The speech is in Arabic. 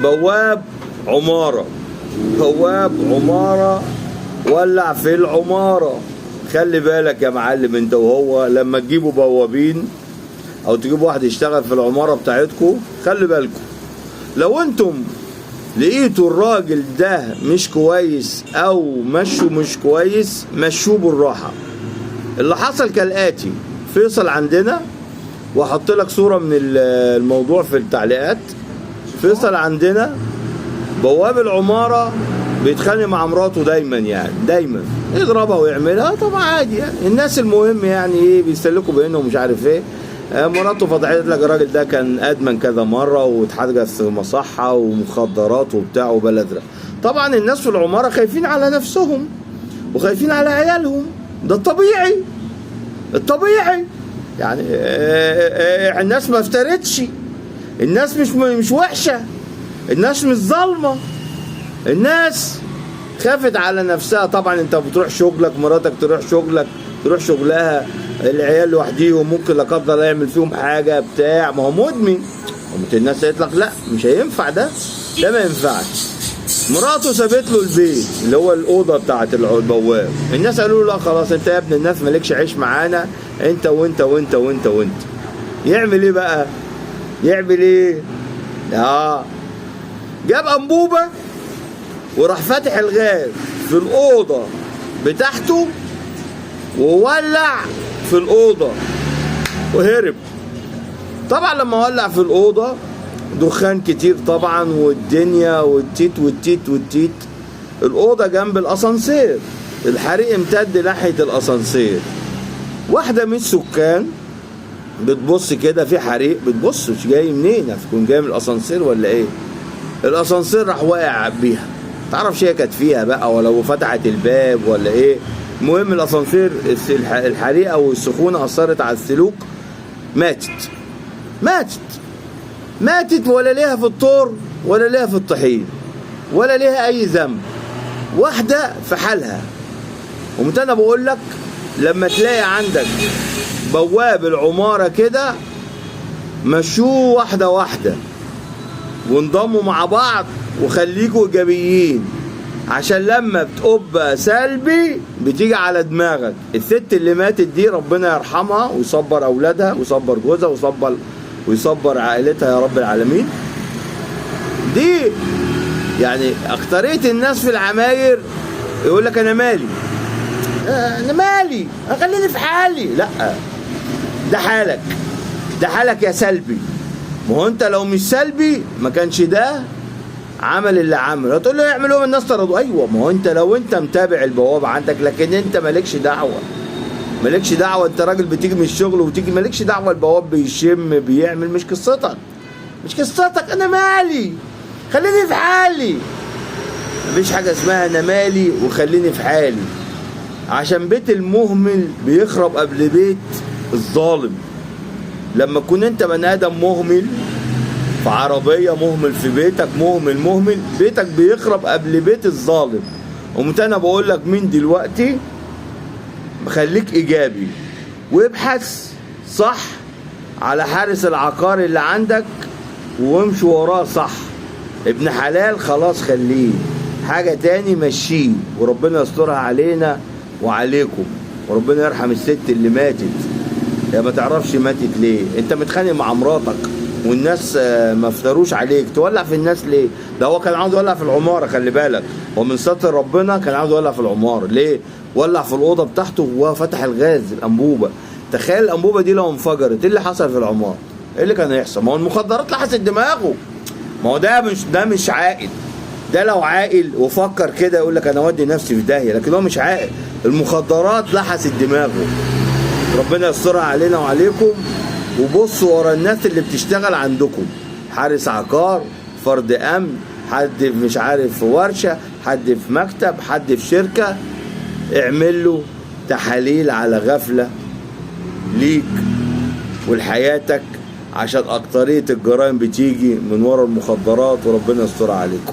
بواب عمارة، بواب عمارة ولع في العمارة. خلي بالك يا معلم انت وهو لما تجيبوا بوابين او تجيبوا واحد يشتغل في العمارة بتاعتكم، خلي بالكم لو انتم لقيتوا الراجل ده مش كويس او مش كويس، مشوه بالراحة. اللي حصل كالآتي: فيصل عندنا، واحط لك صورة من الموضوع في التعليقات. فيصل عندنا بواب العمارة بيتخانق مع مراته دايما، يعني دايما يضربها ويعملها. طبعا عادي يعني، الناس المهم يعني ايه بيستهلكوا بينهم مش عارف ايه. مراته فضحت لك الراجل ده كان ادمن كذا مره واتحجز في مصحه ومخدرات وبتاع وبلدره. طبعا الناس في العماره خايفين على نفسهم وخايفين على عيالهم، ده الطبيعي، الطبيعي يعني. الناس ما افترتش، الناس مش وحشه، الناس مش ظالمه، الناس خافت على نفسها. طبعا انت بتروح شغلك، مراتك تروح شغلك، تروح شغلها، العيال لوحديهم ممكن لا قدر الله يعمل فيهم حاجه بتاع، ما هو مدمن. قامت الناس قالت لك لا مش هينفع، ده ما ينفعش. مراته سابت له البيت اللي هو الاوضه بتاعت البواب. الناس قالوا له لا خلاص انت يا ابن الناس مالكش عيش معانا، انت وانت وانت وانت وانت. يعمل ايه بقى؟ يعمل ايه؟ جاب انبوبه وراح فاتح الغاز في الاوضه بتاعته وولع في الاوضه وهرب. طبعا لما ولع في الاوضه دخان كتير طبعا والدنيا والتيت والتيت والتيت. الاوضه جنب الاسانسير، الحريق امتد ناحيه الاسانسير. واحده من السكان بتبص كده في حريق، بتبص مش جاي منين، هتكون جاي من الاسانسير ولا ايه؟ الاسانسير راح واقع بيها، متعرفش هي كانت فيها بقى ولا وفتحت الباب ولا ايه. المهم الاسانسير الحريقه والسخونه اثرت على السلوك، ماتت ولا ليها في الطور ولا ليها في الطحين ولا ليها اي ذنب، واحده في حالها. قمت انا بقول لك لما تلاقي عندك بواب العماره كده مشوه واحده واحده وانضموا مع بعض وخليكوا ايجابيين، عشان لما بتبقى سلبي بتيجي على دماغك. الست اللي ماتت دي ربنا يرحمها ويصبر اولادها ويصبر جوزها ويصبر عائلتها يا رب العالمين. دي يعني اكترية الناس في العماير يقول لك انا مالي، خليني في حالي. لا، ده حالك يا سلبي. ما هو انت لو مش سلبي ما كانش ده عمل اللي عمله. هتقول له يعملوا الناس طردوا، ايوه ما هو انت لو انت متابع البوابه عندك، لكن انت مالكش دعوه. انت راجل بتيجي من الشغل وتيجي مالكش دعوه، البواب بيشم بيعمل، مش قصتك. انا مالي، خليني في حالي. مفيش حاجه اسمها انا مالي وخليني في حالي، عشان بيت المهمل بيخرب قبل بيت الظالم. لما تكون انت بني ادم مهمل في عربية، مهمل في بيتك، مهمل بيتك بيخرب قبل بيت الظالم. قمت انا بقول لك من دلوقتي خليك ايجابي وابحث صح على حارس العقار اللي عندك وامشي وراه صح. ابن حلال خلاص خليه، حاجة تاني مشيه، وربنا يسترها علينا وعليكم، وربنا يرحم الست اللي ماتت. يا ما تعرفش ماتت ليه، انت متخانق مع مراتك والناس ما افتروش عليك، تولع في الناس ليه؟ ده هو كان عاوز يولع في العماره، خلي بالك، هو من ستر ربنا كان عاوز يولع في العماره. ليه؟ ولع في الاوضه بتاعته وهو فتح الغاز، الانبوبه. تخيل الانبوبه دي لو انفجرت ايه اللي حصل في العماره؟ ايه اللي كان هيحصل؟ ما هو المخدرات لحست دماغه. ما هو ده مش عاقل. ده لو عاقل وفكر كده يقول لك انا اودي نفسي في داهيه، لكن هو مش عاقل. المخدرات لحست دماغه. ربنا يسترها علينا وعليكم. وبصوا ورا الناس اللي بتشتغل عندكم، حارس عقار، فرد امن، حد مش عارف في ورشه، حد في مكتب، حد في شركه، اعمل له تحاليل على غفله ليك ولحياتك، عشان اكتريه الجرائم بتيجي من ورا المخدرات، وربنا يسترها عليكم.